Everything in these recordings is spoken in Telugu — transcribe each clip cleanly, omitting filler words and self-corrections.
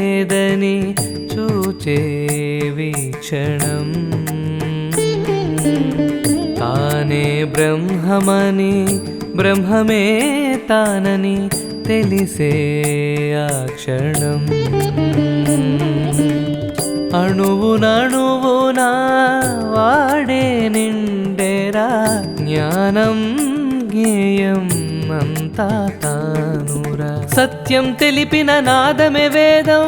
లేదని చూచే వీక్షణం తానే బ్రహ్మమని బ్రహ్మమే తానని తెలిసే ఆ క్షణం అణువునణువునా వాడే నిండెరా జ్ఞానం జ్ఞేయం అంతా తానురా సత్యం తెలిపిన నాదమే వేదం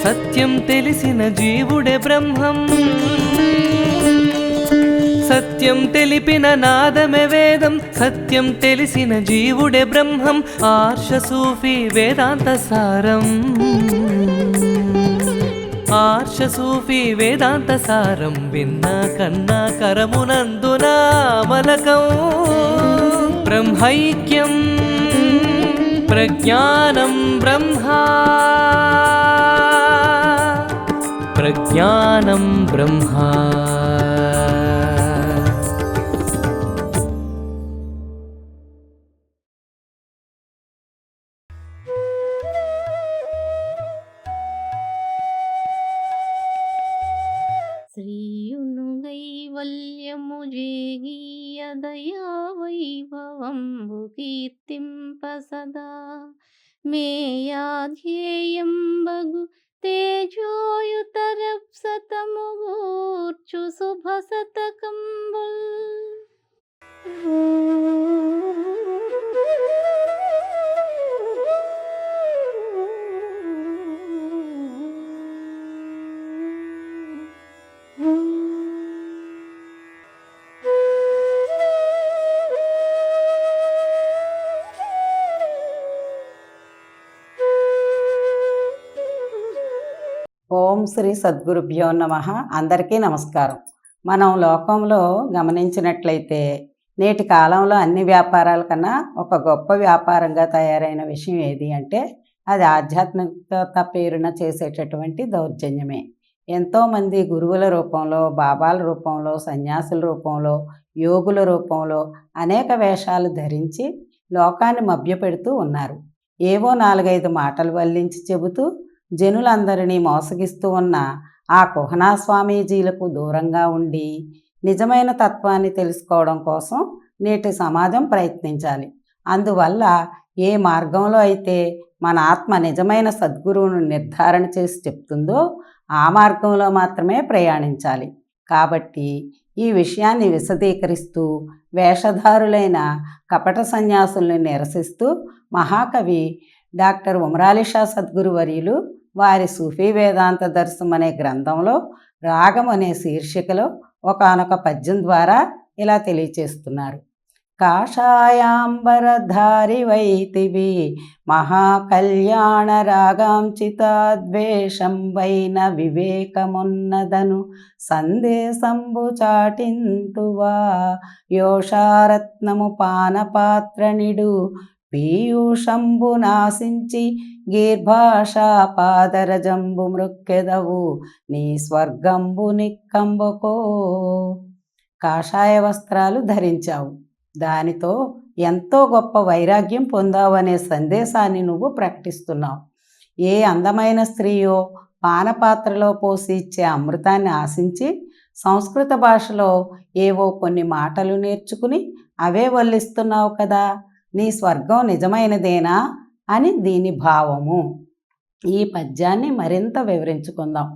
సత్యం తెలిసిన జీవుడే బ్రహ్మం సత్యం తెలిపిన నాదమే వేదం సత్యం తెలిసిన జీవుడే బ్రహ్మం ఆర్ష సూఫీ వేదాంత సారం ఆర్ష సూఫీ వేదాంత సారం విన్నా కన్నా కరమునందున మలకం బ్రహ్మైక్యం ప్రజ్ఞానం బ్రహ్మా ప్రజ్ఞానం బ్రహ్మా శ్రీయును కైవల్యము జేగీయ దయా వైభవంబు కీర్తింప సదా మేయాధ్యేయంబగు తేజోయుతరప్సతము గూర్చు శుభ శతకంబుల్ ఓం శ్రీ సద్గురుభ్యో నమః. అందరికీ నమస్కారం. మనం లోకంలో గమనించినట్లయితే నేటి కాలంలో అన్ని వ్యాపారాల కన్నా ఒక గొప్ప వ్యాపారంగా తయారైన విషయం ఏది అంటే అది ఆధ్యాత్మికత పేరున చేసేటటువంటి దౌర్జన్యమే. ఎంతోమంది గురువుల రూపంలో, బాబాల రూపంలో, సన్యాసుల రూపంలో, యోగుల రూపంలో అనేక వేషాలు ధరించి లోకాన్ని మభ్యపెడుతూ ఉన్నారు. ఏవో 4-5 మాటలు వల్లించి చెబుతూ జనులందరినీ మోసగిస్తూ ఉన్న ఆ కుహనా స్వామీజీలకు దూరంగా ఉండి నిజమైన తత్వాన్ని తెలుసుకోవడం కోసం నేటి సమాజం ప్రయత్నించాలి. అందువల్ల ఏ మార్గంలో అయితే మన ఆత్మ నిజమైన సద్గురువును నిర్ధారణ చేసి చెప్తుందో ఆ మార్గంలో మాత్రమే ప్రయాణించాలి. కాబట్టి ఈ విషయాన్ని విశదీకరిస్తూ వేషధారులైన కపట సన్యాసుల్ని నిరసిస్తూ మహాకవి డాక్టర్ ఉమరాలి షా సద్గురు వర్యులు వారి సూఫీ వేదాంత దర్శనం అనే గ్రంథంలో రాగం అనే శీర్షికలో ఒకానొక పద్యం ద్వారా ఇలా తెలియచేస్తున్నారు. కాషాయాంబరధారి వైతివి మహాకళ్యాణ రాగాంచితాద్వేషం వైన వివేకమున్నదను సందేశంబు చాటింతువా యోషారత్నము పానపాత్రనిడు పీయూషంబు నాశించి గీర్భాషా పాదరజంబు మృక్కెదవు నీ స్వర్గంబు నిక్కంబుకో. కాషాయ వస్త్రాలు ధరించావు, దానితో ఎంతో గొప్ప వైరాగ్యం పొందావు అనే సందేశాన్ని నువ్వు ప్రకటిస్తున్నావు. ఏ అందమైన స్త్రీయో పానపాత్రలో పోసి ఇచ్చే అమృతాన్ని ఆశించి సంస్కృత భాషలో ఏవో కొన్ని మాటలు నేర్చుకుని అవే వల్లిస్తున్నావు కదా, నీ స్వర్గం నిజమైనదేనా అని దీని భావము. ఈ పద్యాన్ని మరింత వివరించుకుందాం.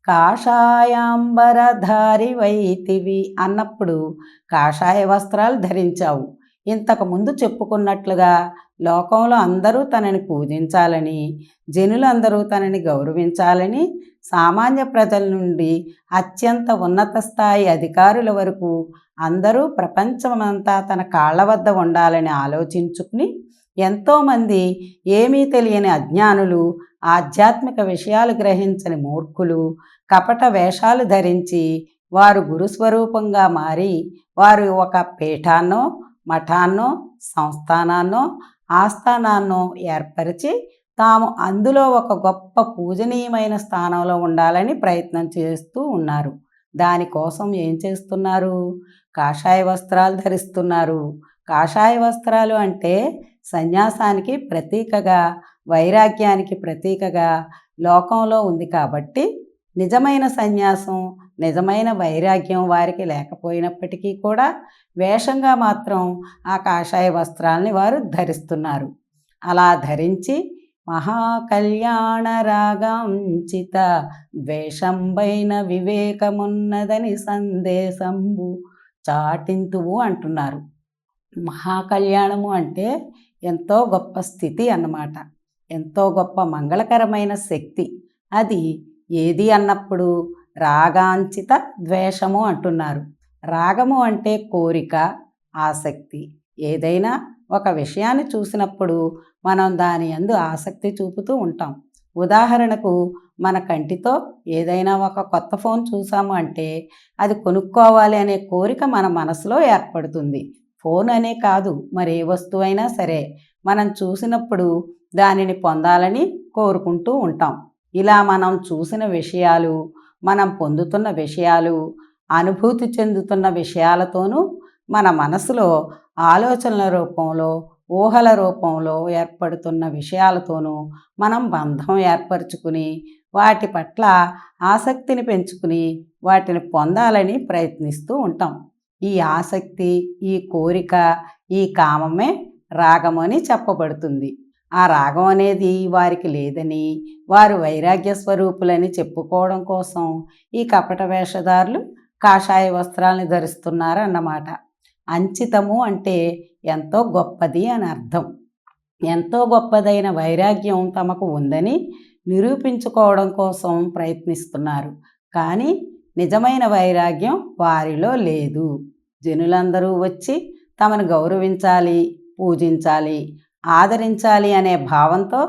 కాషాయాంబరధారి వైతివి అన్నప్పుడు కాషాయ వస్త్రాలు ధరించావు. ఇంతకుముందు చెప్పుకున్నట్లుగా లోకంలో అందరూ తనని పూజించాలని, జనులందరూ తనని గౌరవించాలని, సామాన్య ప్రజల నుండి అత్యంత ఉన్నత స్థాయి అధికారుల వరకు అందరూ ప్రపంచమంతా తన కాళ్ల వద్ద ఉండాలని ఆలోచించుకుని ఎంతోమంది ఏమీ తెలియని అజ్ఞానులు, ఆధ్యాత్మిక విషయాలు గ్రహించని మూర్ఖులు కపట వేషాలు ధరించి వారు గురుస్వరూపంగా మారి వారు ఒక పీఠాన్నో, మఠాన్నో, సంస్థానాన్నో, ఆస్థానాన్నో ఏర్పరిచి తాము అందులో ఒక గొప్ప పూజనీయమైన స్థానంలో ఉండాలని ప్రయత్నం చేస్తూ ఉన్నారు. దానికోసం ఏం చేస్తున్నారు? కాషాయ వస్త్రాలు ధరిస్తున్నారు. కాషాయ వస్త్రాలు అంటే సన్యాసానికి ప్రతీకగా వైరాగ్యానికి ప్రతీకగా లోకంలో ఉంది కాబట్టి నిజమైన సన్యాసం, నిజమైన వైరాగ్యం వారికి లేకపోయినప్పటికీ కూడా వేషంగా మాత్రం ఆ కాషాయ వస్త్రాల్ని వారు ధరిస్తున్నారు. అలా ధరించి మహాకళ్యాణ రాగాంచిత ద్వేషంబైన వివేకమున్నదని సందేశంబు చాటింతువు అంటున్నారు. మహాకళ్యాణము అంటే ఎంతో గొప్ప స్థితి అన్నమాట. ఎంతో గొప్ప మంగళకరమైన శక్తి. అది ఏది అన్నప్పుడు రాగాంచిత ద్వేషము అంటున్నారు. రాగము అంటే కోరిక, ఆసక్తి. ఏదైనా ఒక విషయాన్ని చూసినప్పుడు మనం దాని యందు ఆసక్తి చూపుతూ ఉంటాం. ఉదాహరణకు మన కంటితో ఏదైనా ఒక కొత్త ఫోన్ చూసాము అంటే అది కొనుక్కోవాలి అనే కోరిక మన మనసులో ఏర్పడుతుంది. ఫోన్ అనే కాదు, మరే వస్తువైనా సరే మనం చూసినప్పుడు దానిని పొందాలని కోరుకుంటూ ఉంటాం. ఇలా మనం చూసిన విషయాలు, మనం పొందుతున్న విషయాలు, అనుభూతి చెందుతున్న విషయాలతోనూ మన మనసులో ఆలోచనల రూపంలో, ఊహల రూపంలో ఏర్పడుతున్న విషయాలతోనూ మనం బంధం ఏర్పరచుకుని వాటి పట్ల ఆసక్తిని పెంచుకుని వాటిని పొందాలని ప్రయత్నిస్తూ ఉంటాం. ఈ ఆసక్తి, ఈ కోరిక, ఈ కామమే రాగము అని చెప్పబడుతుంది. ఆ రాగం అనేది వారికి లేదని, వారు వైరాగ్య స్వరూపులని చెప్పుకోవడం కోసం ఈ కపట వేషధారులు కాషాయ వస్త్రాలను ధరిస్తున్నారు అన్నమాట. అంచితము అంటే ఎంతో గొప్పది అని అర్థం. ఎంతో గొప్పదైన వైరాగ్యం తమకు ఉందని నిరూపించుకోవడం కోసం ప్రయత్నిస్తున్నారు. కానీ నిజమైన వైరాగ్యం వారిలో లేదు. జనులందరూ వచ్చి తమను గౌరవించాలి, పూజించాలి, ఆదరించాలి అనే భావంతో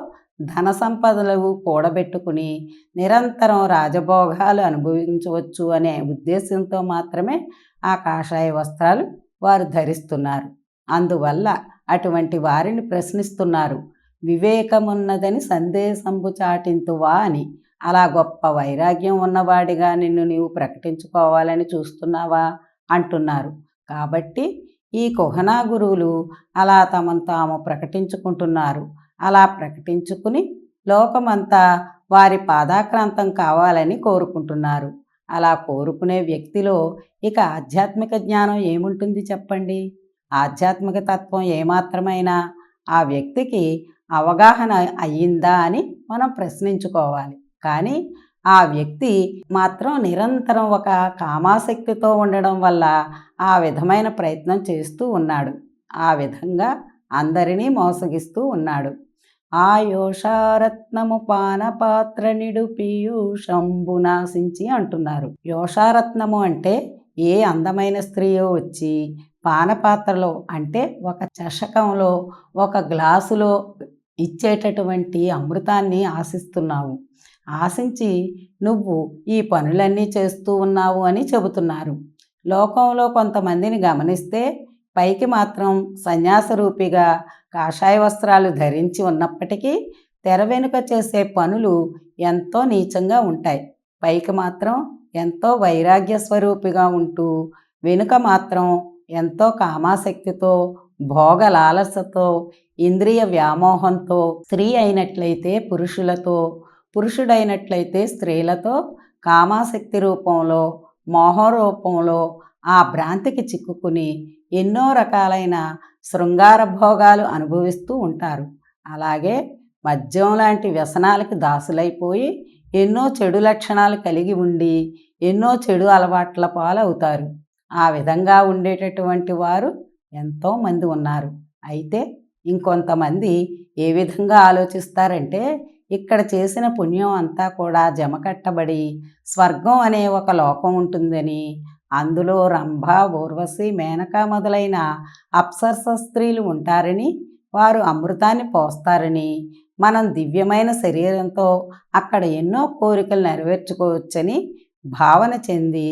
ధన సంపదలు కూడబెట్టుకుని నిరంతరం రాజభోగాలు అనుభవించవచ్చు అనే ఉద్దేశంతో మాత్రమే ఆ కాషాయ వస్త్రాలు వారు ధరిస్తున్నారు. అందువల్ల అటువంటి వారిని ప్రశ్నిస్తున్నారు. వివేకమున్నదని సందేశంబు చాటింతువా అని. అలా గొప్ప వైరాగ్యం ఉన్నవాడిగా నిన్ను నీవు ప్రకటించుకోవాలని చూస్తున్నావా అంటున్నారు. కాబట్టి ఈ కుహనా గురువులు అలా తమను తాము ప్రకటించుకుంటున్నారు. అలా ప్రకటించుకుని లోకమంతా వారి పాదాక్రాంతం కావాలని కోరుకుంటున్నారు. అలా కోరుకునే వ్యక్తిలో ఇక ఆధ్యాత్మిక జ్ఞానం ఏముంటుంది చెప్పండి? ఆధ్యాత్మిక తత్వం ఏమాత్రమైనా ఆ వ్యక్తికి అవగాహన అయ్యిందా అని మనం ప్రశ్నించుకోవాలి. కానీ ఆ వ్యక్తి మాత్రం నిరంతరం ఒక కామాసక్తితో ఉండడం వల్ల ఆ విధమైన ప్రయత్నం చేస్తూ ఉన్నాడు. ఆ విధంగా అందరినీ మోసగిస్తూ ఉన్నాడు. యోషారత్నము పానపాత్ర నిడు పీయూషంబు నాశించి అంటున్నారు. యోషారత్నము అంటే ఏ అందమైన స్త్రీయో వచ్చి పానపాత్రలో అంటే ఒక చషకంలో, ఒక గ్లాసులో ఇచ్చేటటువంటి అమృతాన్ని ఆశిస్తున్నావు. ఆశించి నువ్వు ఈ పనులన్నీ చేస్తూ ఉన్నావు అని చెబుతున్నారు. లోకంలో కొంతమందిని గమనిస్తే పైకి మాత్రం సన్యాసరూపిగా కాషాయ వస్త్రాలు ధరించి ఉన్నప్పటికీ తెర వెనుక చేసే పనులు ఎంతో నీచంగా ఉంటాయి. పైకి మాత్రం ఎంతో వైరాగ్య స్వరూపిగా ఉంటూ వెనుక మాత్రం ఎంతో కామాసక్తితో, భోగ లాలసతో, ఇంద్రియ వ్యామోహంతో, స్త్రీ అయినట్లయితే పురుషులతో, పురుషుడైనట్లయితే స్త్రీలతో కామాసక్తి రూపంలో, మోహం రూపంలో ఆ భ్రాంతికి చిక్కుకుని ఎన్నో రకాలైన శృంగార భోగాలు అనుభవిస్తూ ఉంటారు. అలాగే మద్యం లాంటి వ్యసనాలకి దాసులైపోయి ఎన్నో చెడు లక్షణాలు కలిగి ఉండి ఎన్నో చెడు అలవాట్ల పాలవుతారు. ఆ విధంగా ఉండేటటువంటి వారు ఎంతోమంది ఉన్నారు. అయితే ఇంకొంతమంది ఏ విధంగా ఆలోచిస్తారంటే ఇక్కడ చేసిన పుణ్యం అంతా కూడా జమకట్టబడి స్వర్గం అనే ఒక లోకం ఉంటుందని, అందులో రంభ, ఊర్వశి, మేనక మొదలైన అప్సరస స్త్రీలు ఉంటారని, వారు అమృతాన్ని పోస్తారని, మనం దివ్యమైన శరీరంతో అక్కడ ఎన్నో కోరికలు నెరవేర్చుకోవచ్చని భావన చెంది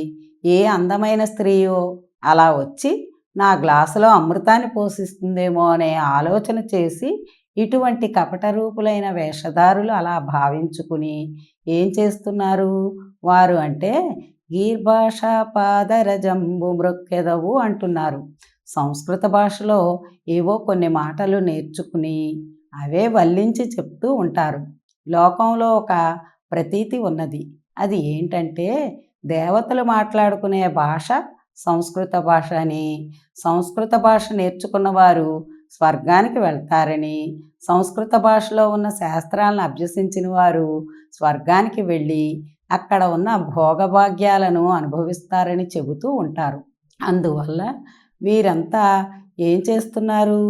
ఏ అందమైన స్త్రీయో అలా వచ్చి నా గ్లాసులో అమృతాన్ని పోషిస్తుందేమో అనే ఆలోచన చేసి ఇటువంటి కపట రూపులైన వేషధారులు అలా భావించుకుని ఏం చేస్తున్నారు వారు అంటే గీర్భాషా పాదరజంబు మృక్కెదవు అంటున్నారు. సంస్కృత భాషలో ఏవో కొన్ని మాటలు నేర్చుకుని అవే వల్లించి చెప్తూ ఉంటారు. లోకంలో ఒక ప్రతీతి ఉన్నది. అది ఏంటంటే దేవతలు మాట్లాడుకునే భాష సంస్కృత భాష అని, సంస్కృత భాష నేర్చుకున్న వారు స్వర్గానికి వెళ్తారని, సంస్కృత భాషలో ఉన్న శాస్త్రాలను అభ్యసించిన వారు స్వర్గానికి వెళ్ళి అక్కడ ఉన్న భోగభాగ్యాలను అనుభవిస్తారని చెబుతూ ఉంటారు. అందువల్ల వీరంతా ఏం చేస్తున్నారు?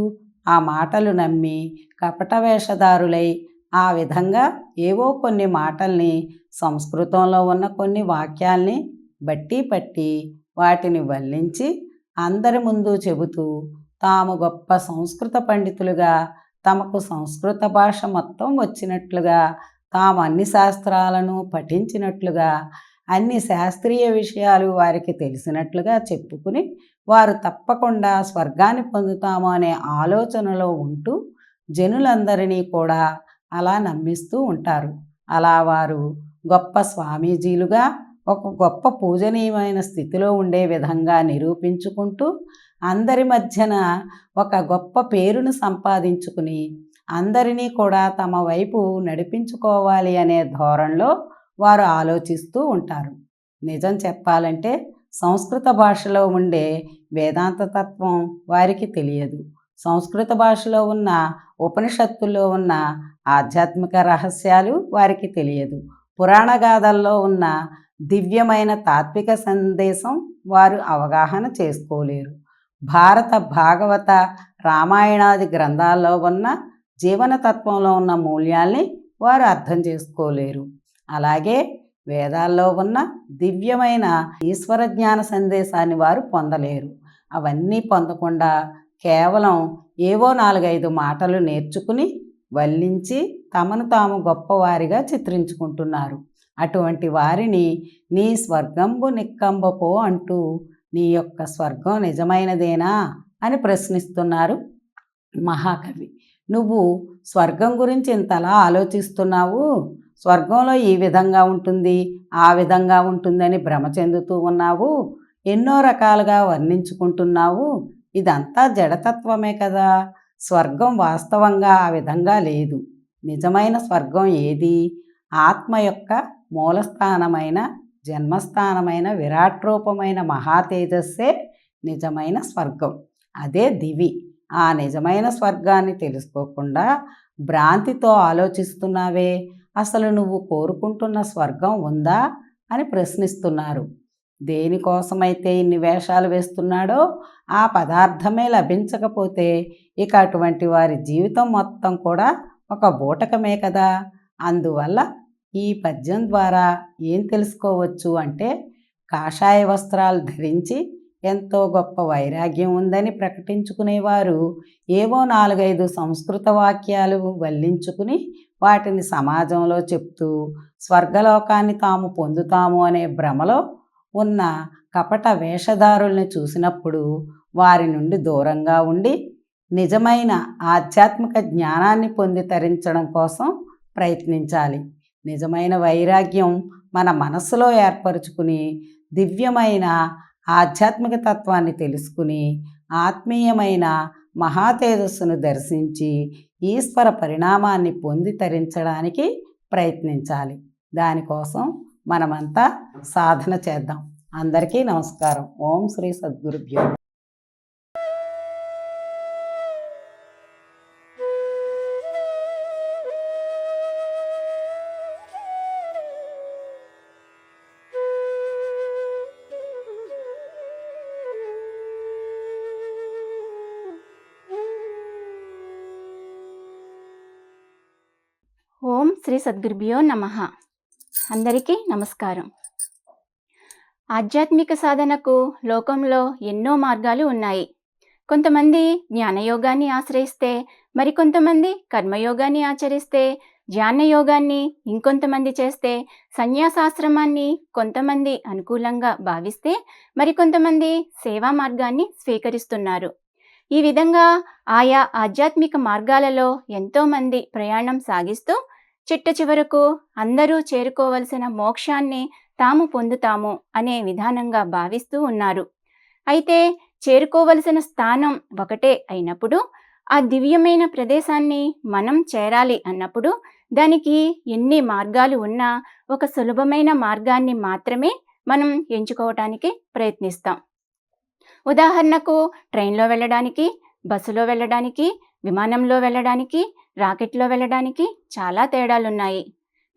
ఆ మాటలు నమ్మి కపట వేషధారులై ఆ విధంగా ఏవో కొన్ని మాటల్ని, సంస్కృతంలో ఉన్న కొన్ని వాక్యాల్ని బట్టి పట్టి వాటిని వల్లించి అందరి ముందు చెబుతూ తాము గొప్ప సంస్కృత పండితులుగా, తమకు సంస్కృత భాష మొత్తం వచ్చినట్లుగా, తాము అన్ని శాస్త్రాలను పఠించినట్లుగా, అన్ని శాస్త్రీయ విషయాలు వారికి తెలిసినట్లుగా చెప్పుకుని వారు తప్పకుండా స్వర్గాన్ని పొందుతాము అనే ఆలోచనలో ఉంటూ జనులందరినీ కూడా అలా నమ్మిస్తూ ఉంటారు. అలా వారు గొప్ప స్వామీజీలుగా ఒక గొప్ప పూజనీయమైన స్థితిలో ఉండే విధంగా నిరూపించుకుంటూ అందరి మధ్యన ఒక గొప్ప పేరును సంపాదించుకుని అందరినీ కూడా తమ వైపు నడిపించుకోవాలి అనే ధోరణిలో వారు ఆలోచిస్తూ ఉంటారు. నిజం చెప్పాలంటే సంస్కృత భాషలో ఉండే వేదాంత తత్వం వారికి తెలియదు. సంస్కృత భాషలో ఉన్న ఉపనిషత్తుల్లో ఉన్న ఆధ్యాత్మిక రహస్యాలు వారికి తెలియదు. పురాణ గాథల్లో ఉన్న దివ్యమైన తాత్విక సందేశం వారు అవగాహన చేసుకోలేరు. భారత, భాగవత, రామాయణాది గ్రంథాల్లో ఉన్న జీవనతత్వంలో ఉన్న మూల్యాల్ని వారు అర్థం చేసుకోలేరు. అలాగే వేదాల్లో ఉన్న దివ్యమైన ఈశ్వర జ్ఞాన సందేశాన్ని వారు పొందలేరు. అవన్నీ పొందకుండా కేవలం ఏవో 4-5 మాటలు నేర్చుకుని వల్లించి తమను తాము గొప్పవారిగా చిత్రించుకుంటున్నారు. అటువంటి వారిని నీ స్వర్గంబు నిక్కంబపో అంటూ నీ యొక్క స్వర్గం నిజమైనదేనా అని ప్రశ్నిస్తున్నారు మహాకవి. నువ్వు స్వర్గం గురించి ఇంతలా ఆలోచిస్తున్నావు, స్వర్గంలో ఈ విధంగా ఉంటుంది, ఆ విధంగా ఉంటుందని భ్రమ చెందుతూ ఉన్నావు, ఎన్నో రకాలుగా వర్ణించుకుంటున్నావు. ఇదంతా జడతత్వమే కదా. స్వర్గం వాస్తవంగా ఆ విధంగా లేదు. నిజమైన స్వర్గం ఏది? ఆత్మ యొక్క మూలస్థానమైన, జన్మస్థానమైన, విరాట్ రూపమైన మహాతేజస్సే నిజమైన స్వర్గం. అదే దివి. ఆ నిజమైన స్వర్గాన్ని తెలుసుకోకుండా భ్రాంతితో ఆలోచిస్తున్నావే. అసలు నువ్వు కోరుకుంటున్న స్వర్గం ఉందా అని ప్రశ్నిస్తున్నారు. దేనికోసమైతే ఇన్ని వేషాలు వేస్తున్నాడో ఆ పదార్థమే లభించకపోతే ఇక అటువంటి వారి జీవితం మొత్తం కూడా ఒక బూటకమే కదా. అందువల్ల ఈ పద్యం ద్వారా ఏం తెలుసుకోవచ్చు అంటే, కాషాయ వస్త్రాలు ధరించి ఎంతో గొప్ప వైరాగ్యం ఉందని ప్రకటించుకునేవారు ఏవో 4-5 సంస్కృత వాక్యాలు వల్లించుకుని వాటిని సమాజంలో చెప్తూ స్వర్గలోకాన్ని తాము పొందుతాము అనే భ్రమలో ఉన్న కపట వేషధారుల్ని చూసినప్పుడు వారి నుండి దూరంగా ఉండి నిజమైన ఆధ్యాత్మిక జ్ఞానాన్ని పొంది తరించడం కోసం ప్రయత్నించాలి. నిజమైన వైరాగ్యం మన మనస్సులో ఏర్పరచుకుని దివ్యమైన ఆధ్యాత్మిక తత్వాన్ని తెలుసుకుని ఆత్మీయమైన మహాతేజస్సును దర్శించి ఈశ్వర పరిణామాన్ని పొంది తరించడానికి ప్రయత్నించాలి. దానికోసం మనమంతా సాధన చేద్దాం. అందరికీ నమస్కారం. ఓం శ్రీ సద్గురుభ్యో. ఓం శ్రీ సద్గురుభ్యో నమః. అందరికీ నమస్కారం. ఆధ్యాత్మిక సాధనకు లోకంలో ఎన్నో మార్గాలు ఉన్నాయి. కొంతమంది జ్ఞానయోగాన్ని ఆశ్రయిస్తే, మరికొంతమంది కర్మయోగాన్ని ఆచరిస్తే, ధ్యానయోగాన్ని ఇంకొంతమంది చేస్తే, సన్యాసాశ్రమాన్ని కొంతమంది అనుకూలంగా భావిస్తే, మరికొంతమంది సేవా మార్గాన్ని స్వీకరిస్తున్నారు. ఈ విధంగా ఆయా ఆధ్యాత్మిక మార్గాలలో ఎంతోమంది ప్రయాణం సాగిస్తూ చిట్ట చివరకు అందరూ చేరుకోవలసిన మోక్షాన్ని తాము పొందుతాము అనే విధానంగా భావిస్తూ ఉన్నారు. అయితే చేరుకోవలసిన స్థానం ఒకటే అయినప్పుడు ఆ దివ్యమైన ప్రదేశాన్ని మనం చేరాలి అన్నప్పుడు దానికి ఎన్ని మార్గాలు ఉన్నా ఒక సులభమైన మార్గాన్ని మాత్రమే మనం ఎంచుకోవటానికి ప్రయత్నిస్తాం. ఉదాహరణకు ట్రైన్లో వెళ్ళడానికి, బస్సులో వెళ్ళడానికి, విమానంలో వెళ్ళడానికి, రాకెట్లో వెళ్ళడానికి చాలా తేడాలున్నాయి.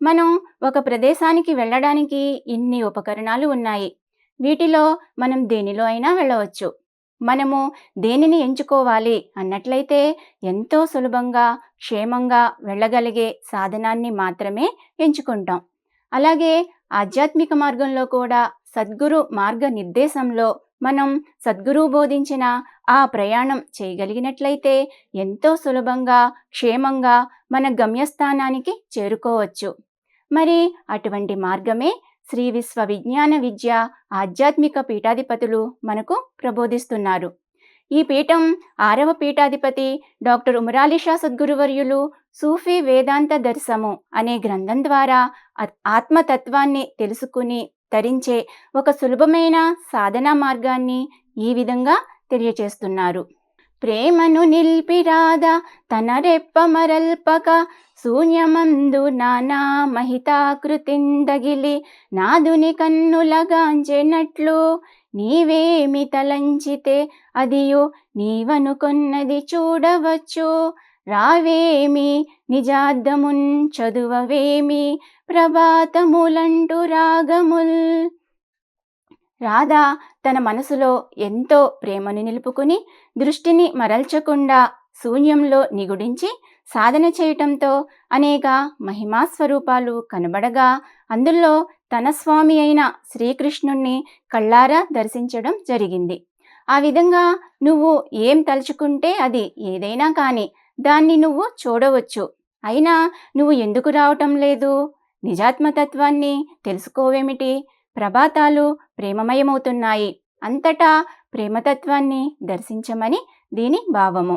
మనం ఒక ప్రదేశానికి వెళ్ళడానికి ఇన్ని ఉపకరణాలు ఉన్నాయి. వీటిలో మనం దేనిలో అయినా వెళ్ళవచ్చు. మనము దేనిని ఎంచుకోవాలి అన్నట్లయితే ఎంతో సులభంగా, క్షేమంగా వెళ్ళగలిగే సాధనాన్ని మాత్రమే ఎంచుకుంటాం. అలాగే ఆధ్యాత్మిక మార్గంలో కూడా సద్గురు మార్గ నిర్దేశంలో మనం సద్గురువు బోధించిన ఆ ప్రయాణం చేయగలిగినట్లయితే ఎంతో సులభంగా, క్షేమంగా మన గమ్యస్థానానికి చేరుకోవచ్చు. మరి అటువంటి మార్గమే శ్రీ విశ్వ విజ్ఞాన విద్య ఆధ్యాత్మిక పీఠాధిపతులు మనకు ప్రబోధిస్తున్నారు. ఈ పీఠం 6వ పీఠాధిపతి డాక్టర్ ఉమరాలిషా సద్గురువర్యులు సూఫీ వేదాంత దర్శము అనే గ్రంథం ద్వారా ఆత్మతత్వాన్ని తెలుసుకుని తరించే ఒక సులభమైన సాధనా మార్గాన్ని ఈ విధంగా తెలియచేస్తున్నారు. ప్రేమను నిల్పిరాద తన రెప్ప మరల్పక శూన్యమందు నానా మహితాకృతిందగిలి నాదుని కన్నులగాంచెనట్లు నీవేమి తలంచితే అదియు నీవనుకొన్నది చూడవచ్చు. రావేమి నిజార్థమున్ చదువవేమి ప్రభాతములంటూ రాగముల్. రాధ తన మనసులో ఎంతో ప్రేమను నిలుపుకుని దృష్టిని మరల్చకుండా శూన్యంలో నిగుడించి సాధన చేయటంతో అనేక మహిమాస్వరూపాలు కనబడగా అందులో తన స్వామి అయిన శ్రీకృష్ణుణ్ణి కళ్ళారా దర్శించడం జరిగింది. ఆ విధంగా నువ్వు ఏం తలుచుకుంటే అది ఏదైనా కానీ దాన్ని నువ్వు చూడవచ్చు. అయినా నువ్వు ఎందుకు రావటం లేదు? నిజాత్మతత్వాన్ని తెలుసుకోవేమిటి? ప్రభాతాలు ప్రేమమయమవుతున్నాయి. అంతటా ప్రేమతత్వాన్ని దర్శించమని దీని భావము.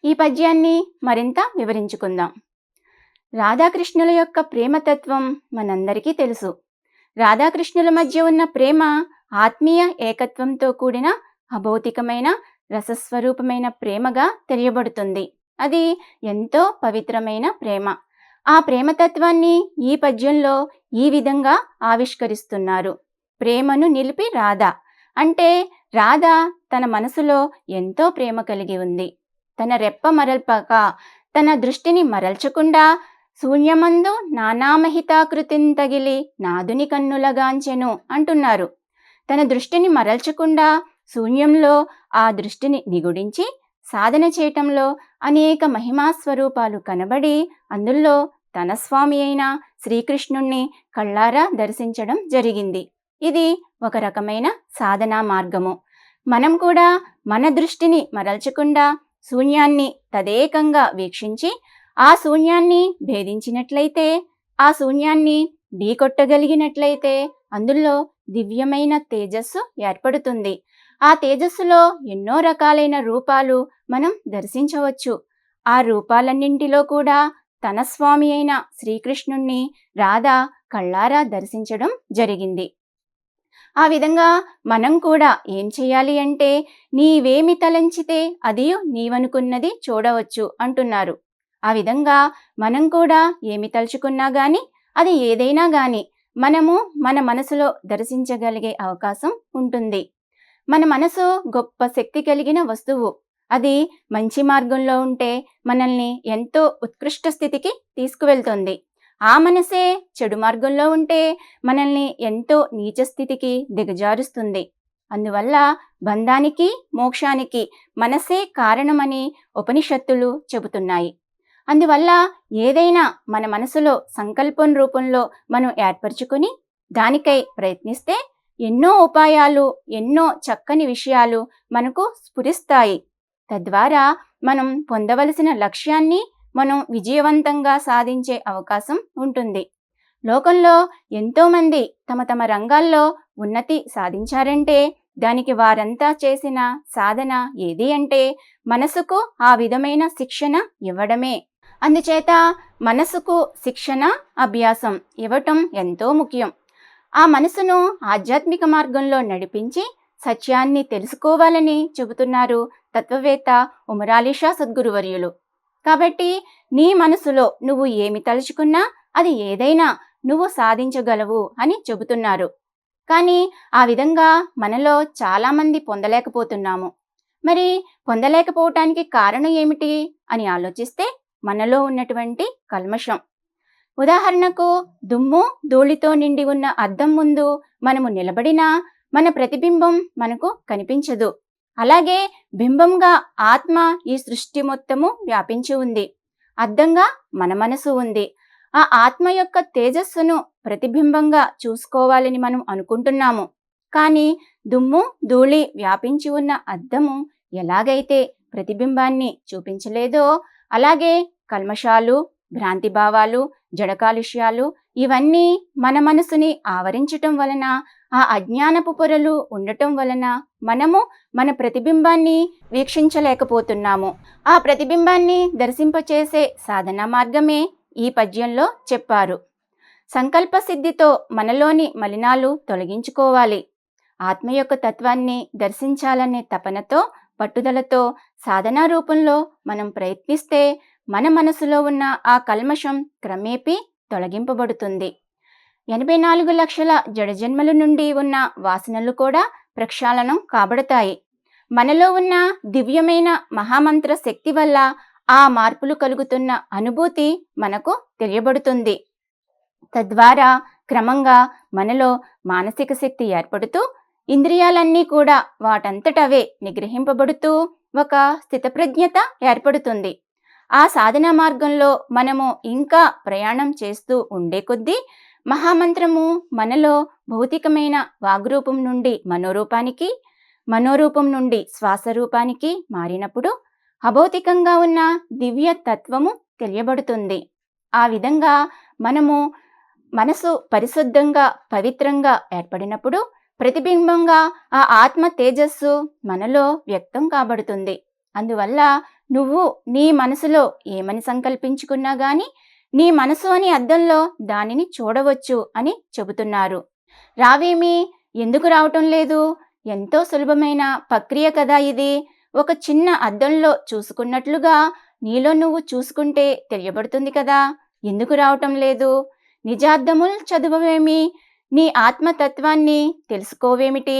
ఈ పద్యాన్ని మరింత వివరించుకుందాం. రాధాకృష్ణుల యొక్క ప్రేమతత్వం మనందరికీ తెలుసు. రాధాకృష్ణుల మధ్య ఉన్న ప్రేమ ఆత్మీయ ఏకత్వంతో కూడిన అభౌతికమైన రసస్వరూపమైన ప్రేమగా తెలియబడుతుంది. అది ఎంతో పవిత్రమైన ప్రేమ. ఆ ప్రేమతత్వాన్ని ఈ పద్యంలో ఈ విధంగా ఆవిష్కరిస్తున్నారు. ప్రేమను నిలిపి రాధ అంటే రాధ తన మనసులో ఎంతో ప్రేమ కలిగి ఉంది. తన రెప్ప మరల్పక తన దృష్టిని మరల్చకుండా శూన్యమందు నానామహితాకృతిన్ తగిలి నాదుని కన్నులగాంచెను అంటున్నారు. తన దృష్టిని మరల్చకుండా శూన్యంలో ఆ దృష్టిని నిగుడించి సాధన చేయటంలో అనేక మహిమాస్వరూపాలు కనబడి అందులో తన స్వామి అయిన శ్రీకృష్ణుణ్ణి కళ్ళారా దర్శించడం జరిగింది. ఇది ఒక రకమైన సాధనా మార్గము. మనం కూడా మన దృష్టిని మరల్చకుండా శూన్యాన్ని తదేకంగా వీక్షించి ఆ శూన్యాన్ని భేదించినట్లయితే, ఆ శూన్యాన్ని ఢీకొట్టగలిగినట్లయితే అందులో దివ్యమైన తేజస్సు ఏర్పడుతుంది. ఆ తేజస్సులో ఎన్నో రకాలైన రూపాలు మనం దర్శించవచ్చు. ఆ రూపాలన్నింటిలో కూడా తన స్వామి అయిన శ్రీకృష్ణుణ్ణి రాధ కళ్ళారా దర్శించడం జరిగింది. ఆ విధంగా మనం కూడా ఏం చేయాలి అంటే నీవేమి తలంచితే అది నీవనుకున్నది చూడవచ్చు అంటున్నారు. ఆ విధంగా మనం కూడా ఏమి తలుచుకున్నా గాని అది ఏదైనా గాని మనము మన మనసులో దర్శించగలిగే అవకాశం ఉంటుంది. మన మనసు గొప్ప శక్తి కలిగిన వస్తువు. అది మంచి మార్గంలో ఉంటే మనల్ని ఎంతో ఉత్కృష్ట స్థితికి తీసుకువెళ్తుంది. ఆ మనసే చెడు మార్గంలో ఉంటే మనల్ని ఎంతో నీచ స్థితికి దిగజారుస్తుంది. అందువల్ల బంధానికి మోక్షానికి మనసే కారణమని ఉపనిషత్తులు చెబుతున్నాయి. అందువల్ల ఏదైనా మన మనసులో సంకల్పం రూపంలో మనం ఏర్పరచుకుని దానికై ప్రయత్నిస్తే ఎన్నో ఉపాయాలు, ఎన్నో చక్కని విషయాలు మనకు స్ఫురిస్తాయి. తద్వారా మనం పొందవలసిన లక్ష్యాన్ని మనం విజయవంతంగా సాధించే అవకాశం ఉంటుంది. లోకంలో ఎంతోమంది తమ తమ రంగాల్లో ఉన్నతి సాధించారంటే దానికి వారంతా చేసిన సాధన ఏది అంటే మనసుకు ఆ విధమైన శిక్షణ ఇవ్వడమే. అందుచేత మనసుకు శిక్షణ, అభ్యాసం ఇవ్వటం ఎంతో ముఖ్యం. ఆ మనసును ఆధ్యాత్మిక మార్గంలో నడిపించి సత్యాన్ని తెలుసుకోవాలని చెబుతున్నారు తత్వవేత్త ఉమరాలిషా సద్గురువర్యులు. కాబట్టి నీ మనసులో నువ్వు ఏమి తలుచుకున్నా అది ఏదైనా నువ్వు సాధించగలవు అని చెబుతున్నారు. కానీ ఆ విధంగా మనలో చాలామంది పొందలేకపోతున్నాము. మరి పొందలేకపోవటానికి కారణం ఏమిటి అని ఆలోచిస్తే మనలో ఉన్నటువంటి కల్మషం. ఉదాహరణకు దుమ్ము ధూళితో నిండి ఉన్న అద్దం ముందు మనము నిలబడినా మన ప్రతిబింబం మనకు కనిపించదు. అలాగే బింబంగా ఆత్మ ఈ సృష్టి మొత్తము వ్యాపించి ఉంది. అద్దంగా మన మనసు ఉంది. ఆ ఆత్మ యొక్క తేజస్సును ప్రతిబింబంగా చూసుకోవాలని మనం అనుకుంటున్నాము. కానీ దుమ్ము ధూళి వ్యాపించి ఉన్న అద్దము ఎలాగైతే ప్రతిబింబాన్ని చూపించలేదో అలాగే కల్మషాలు, భ్రాంతిభావాలు, జడ కాలుష్యాలు ఇవన్నీ మన మనసుని ఆవరించటం వలన, ఆ అజ్ఞానపు పొరలు ఉండటం వలన మనము మన ప్రతిబింబాన్ని వీక్షించలేకపోతున్నాము. ఆ ప్రతిబింబాన్ని దర్శింపచేసే సాధనా మార్గమే ఈ పద్యంలో చెప్పారు. సంకల్ప సిద్ధితో మనలోని మలినాలు తొలగించుకోవాలి. ఆత్మ యొక్క తత్వాన్ని దర్శించాలనే తపనతో, పట్టుదలతో సాధనా రూపంలో మనం ప్రయత్నిస్తే మన మనసులో ఉన్న ఆ కల్మషం క్రమేపీ తొలగింపబడుతుంది. 84 లక్షల జడజన్మల నుండి ఉన్న వాసనలు కూడా ప్రక్షాళనం కాబడతాయి. మనలో ఉన్న దివ్యమైన మహామంత్ర శక్తి వల్ల ఆ మార్పులు కలుగుతున్న అనుభూతి మనకు తెలియబడుతుంది. తద్వారా క్రమంగా మనలో మానసిక శక్తి ఏర్పడుతూ ఇంద్రియాలన్నీ కూడా వాటంతటవే నిగ్రహింపబడుతూ ఒక స్థితప్రజ్ఞత ఏర్పడుతుంది. ఆ సాధనా మార్గంలో మనము ఇంకా ప్రయాణం చేస్తూ ఉండే కొద్దీ మహామంత్రము మనలో భౌతికమైన వాగ్రూపం నుండి మనోరూపానికి, మనోరూపం నుండి శ్వాసరూపానికి మారినప్పుడు అభౌతికంగా ఉన్న దివ్య తత్వము తెలియబడుతుంది. ఆ విధంగా మనము మనసు పరిశుద్ధంగా పవిత్రంగా ఏర్పడినప్పుడు ప్రతిబింబంగా ఆ ఆత్మ తేజస్సు మనలో వ్యక్తం కాబడుతుంది. అందువల్ల నువ్వు నీ మనసులో ఏమని సంకల్పించుకున్నా గాని నీ మనసు అని అద్దంలో దానిని చూడవచ్చు అని చెబుతున్నారు. రావేమి, ఎందుకు రావటం లేదు? ఎంతో సులభమైన ప్రక్రియ కదా ఇది. ఒక చిన్న అద్దంలో చూసుకున్నట్లుగా నీలో నువ్వు చూసుకుంటే తెలియబడుతుంది కదా. ఎందుకు రావటం లేదు? నిజార్థములు చదువవేమి? నీ ఆత్మతత్వాన్ని తెలుసుకోవేమిటి?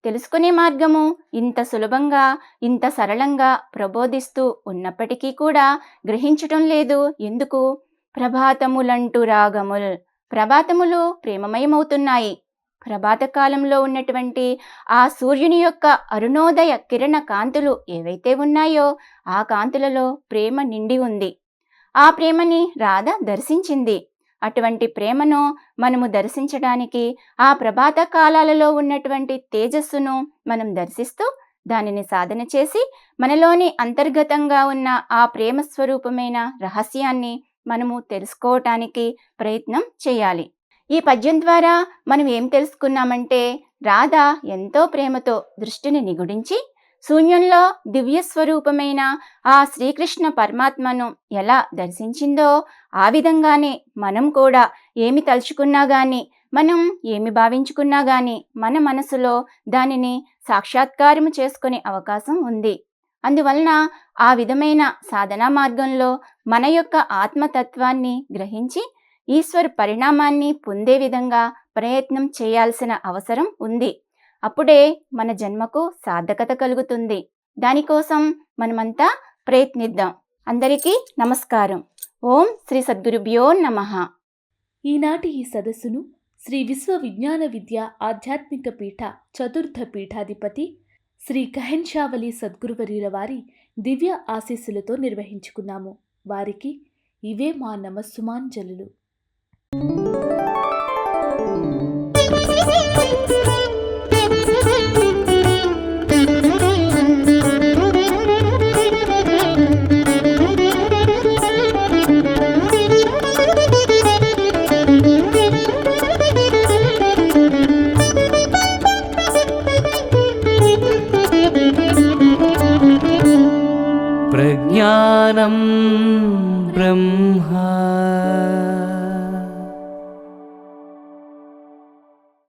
తెలుసుకునే మార్గము ఇంత సులభంగా, ఇంత సరళంగా ప్రబోధిస్తూ ఉన్నప్పటికీ కూడా గ్రహించటం లేదు. ఎందుకు? ప్రభాతములంటూ రాగముల్, ప్రభాతములు ప్రేమమయమవుతున్నాయి. ప్రభాత కాలంలో ఉన్నటువంటి ఆ సూర్యుని యొక్క అరుణోదయ కిరణ కాంతులు ఏవైతే ఉన్నాయో ఆ కాంతులలో ప్రేమ నిండి ఉంది. ఆ ప్రేమని రాధ దర్శించింది. అటువంటి ప్రేమను మనము దర్శించడానికి ఆ ప్రభాత కాలాలలో ఉన్నటువంటి తేజస్సును మనం దర్శిస్తూ దానిని సాధన చేసి మనలోని అంతర్గతంగా ఉన్న ఆ ప్రేమ స్వరూపమైన రహస్యాన్ని మనము తెలుసుకోవటానికి ప్రయత్నం చేయాలి. ఈ పద్యం ద్వారా మనం ఏం తెలుసుకున్నామంటే రాధ ఎంతో ప్రేమతో దృష్టిని నిగుడించి శూన్యంలో దివ్య స్వరూపమైన ఆ శ్రీకృష్ణ పరమాత్మను ఎలా దర్శించిందో ఆ విధంగానే మనం కూడా ఏమి తలుచుకున్నా గాని, మనం ఏమి భావించుకున్నా గాని మన మనసులో దానిని సాక్షాత్కారము చేసుకునే అవకాశం ఉంది. అందువలన ఆ విధమైన సాధనా మార్గంలో మన యొక్క ఆత్మతత్వాన్ని గ్రహించి ఈశ్వర పరిణామాన్ని పొందే విధంగా ప్రయత్నం చేయాల్సిన అవసరం ఉంది. అప్పుడే మన జన్మకు సార్థకత కలుగుతుంది. దానికోసం మనమంతా ప్రయత్నిద్దాం. అందరికీ నమస్కారం. ఓం శ్రీ సద్గురుభ్యో నమః. ఈనాటి ఈ సదస్సును శ్రీ విశ్వ విజ్ఞాన విద్య ఆధ్యాత్మిక పీఠ చతుర్థ పీఠాధిపతి శ్రీ కహెన్షావలి సద్గురువర్యుల వారి దివ్య ఆశీస్సులతో నిర్వహించుకున్నాము. వారికి ఇవే మా నమస్సుమాంజలులు.